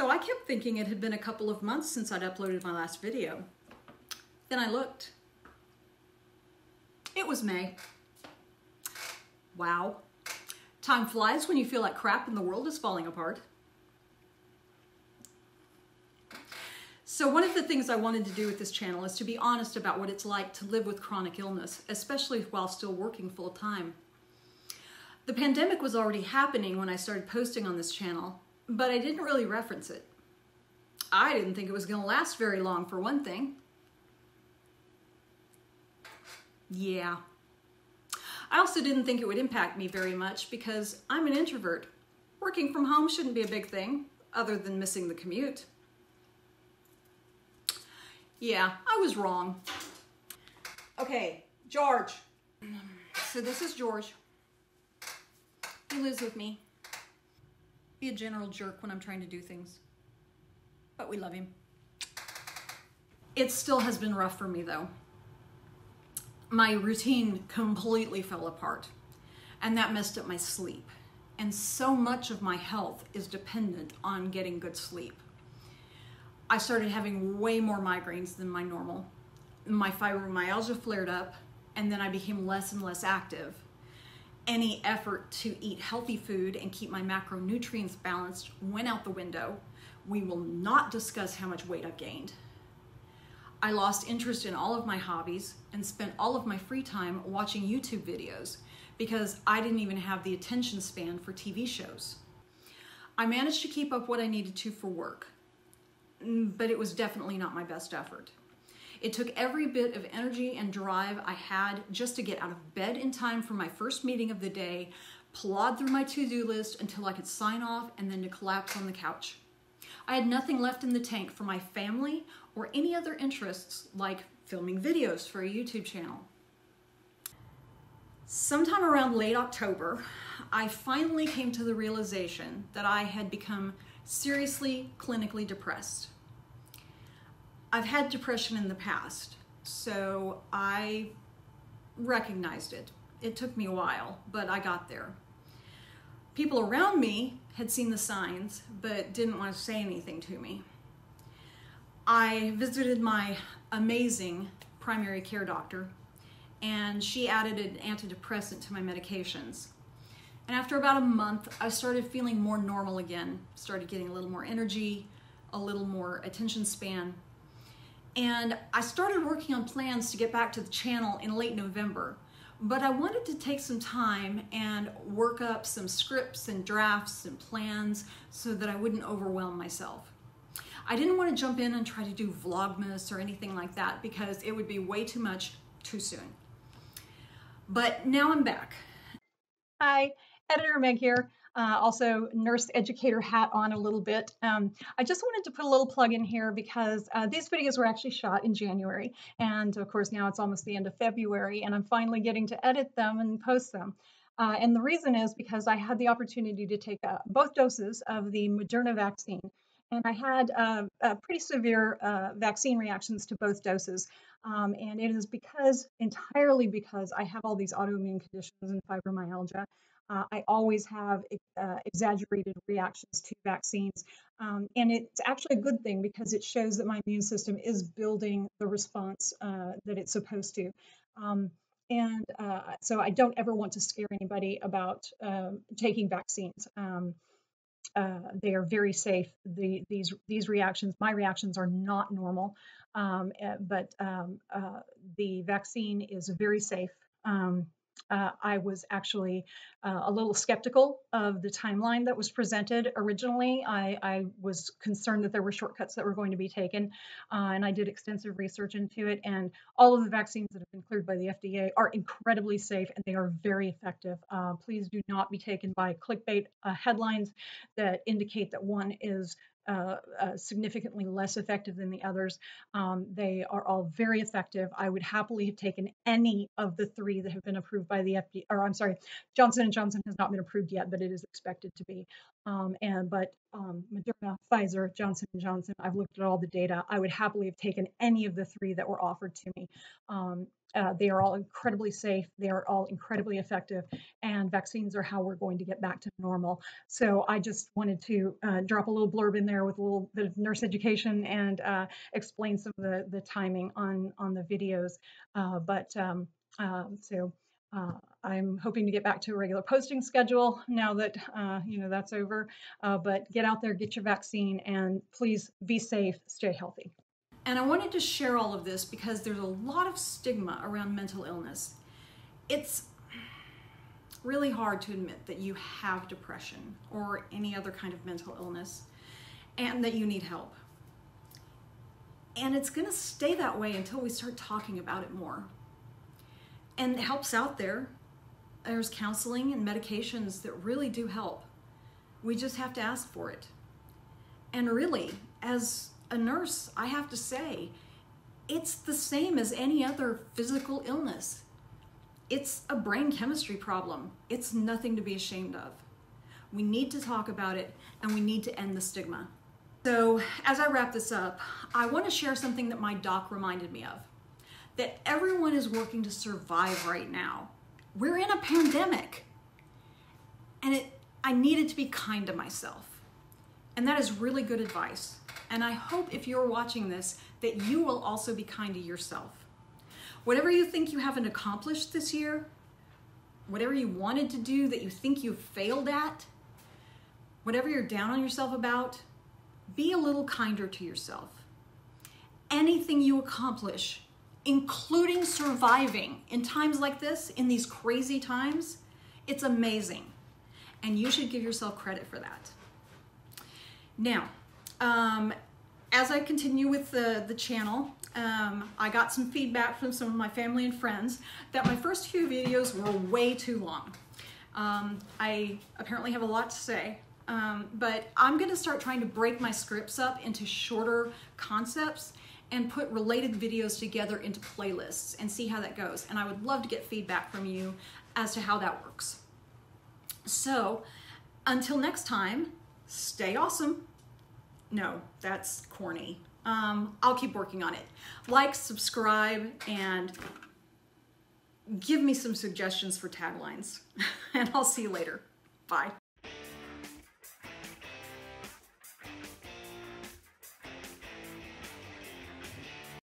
So I kept thinking it had been a couple of months since I'd uploaded my last video. Then I looked. It was May. Wow. Time flies when you feel like crap and the world is falling apart. So one of the things I wanted to do with this channel is to be honest about what it's like to live with chronic illness, especially while still working full time. The pandemic was already happening when I started posting on this channel, but I didn't really reference it. I didn't think it was going to last very long, for one thing. Yeah. I also didn't think it would impact me very much because I'm an introvert. Working from home shouldn't be a big thing, other than missing the commute. Yeah, I was wrong. Okay, George. So this is George. He lives with me. Be a general jerk when I'm trying to do things. But we love him. It still has been rough for me though. My routine completely fell apart, and that messed up my sleep. And so much of my health is dependent on getting good sleep. I started having way more migraines than my normal. My fibromyalgia flared up, and then I became less and less active. Any effort to eat healthy food and keep my macronutrients balanced went out the window. We will not discuss how much weight I've gained. I lost interest in all of my hobbies and spent all of my free time watching YouTube videos because I didn't even have the attention span for TV shows. I managed to keep up what I needed to for work, but it was definitely not my best effort. It took every bit of energy and drive I had just to get out of bed in time for my first meeting of the day, plod through my to-do list until I could sign off, and then to collapse on the couch. I had nothing left in the tank for my family or any other interests like filming videos for a YouTube channel. Sometime around late October, I finally came to the realization that I had become seriously clinically depressed. I've had depression in the past, so I recognized it. It took me a while, but I got there. People around me had seen the signs, but didn't want to say anything to me. I visited my amazing primary care doctor, and she added an antidepressant to my medications. And after about a month, I started feeling more normal again, started getting a little more energy, a little more attention span. And I started working on plans to get back to the channel in late November, but I wanted to take some time and work up some scripts and drafts and plans so that I wouldn't overwhelm myself. I didn't want to jump in and try to do Vlogmas or anything like that because it would be way too much too soon. But now I'm back. Hi, Editor Meg here. Also nurse educator hat on a little bit. I just wanted to put a little plug in here because these videos were actually shot in January, and of course now it's almost the end of February and I'm finally getting to edit them and post them. And the reason is because I had the opportunity to take both doses of the Moderna vaccine, and I had pretty severe vaccine reactions to both doses. And it is entirely because I have all these autoimmune conditions and fibromyalgia. I always have exaggerated reactions to vaccines. And it's actually a good thing because it shows that my immune system is building the response that it's supposed to. So I don't ever want to scare anybody about taking vaccines. They are very safe. These reactions, my reactions, are not normal, but the vaccine is very safe. I was actually a little skeptical of the timeline that was presented originally. I was concerned that there were shortcuts that were going to be taken, and I did extensive research into it, and all of the vaccines that have been cleared by the FDA are incredibly safe and they are very effective. Please do not be taken by clickbait headlines that indicate that one is significantly less effective than the others. They are all very effective. I would happily have taken any of the 3 that have been approved by the FDA, or I'm sorry, Johnson & Johnson has not been approved yet, but it is expected to be. But Moderna, Pfizer, Johnson & Johnson, I've looked at all the data. I would happily have taken any of the 3 that were offered to me. They are all incredibly safe. They are all incredibly effective, and vaccines are how we're going to get back to normal. So I just wanted to drop a little blurb in there with a little bit of nurse education and explain some of the timing on the videos. I'm hoping to get back to a regular posting schedule now that that's over. But get out there, get your vaccine, and please be safe, stay healthy. And I wanted to share all of this because there's a lot of stigma around mental illness. It's really hard to admit that you have depression or any other kind of mental illness and that you need help. And it's going to stay that way until we start talking about it more. And help's out there. There's counseling and medications that really do help. We just have to ask for it. And really, as a nurse, I have to say, it's the same as any other physical illness. It's a brain chemistry problem. It's nothing to be ashamed of. We need to talk about it, and we need to end the stigma. So as I wrap this up, I want to share something that my doc reminded me of. That everyone is working to survive right now. We're in a pandemic. And I needed to be kind to myself. And that is really good advice. And I hope if you're watching this, that you will also be kind to yourself. Whatever you think you haven't accomplished this year, whatever you wanted to do that you think you failed at, whatever you're down on yourself about, be a little kinder to yourself. Anything you accomplish, including surviving in times like this, in these crazy times, it's amazing. And you should give yourself credit for that. Now, as I continue with the channel, I got some feedback from some of my family and friends that my first few videos were way too long. I apparently have a lot to say, but I'm gonna start trying to break my scripts up into shorter concepts and put related videos together into playlists and see how that goes. And I would love to get feedback from you as to how that works. So until next time, stay awesome. No, that's corny. I'll keep working on it. Like, subscribe, and give me some suggestions for taglines. And I'll see you later. Bye.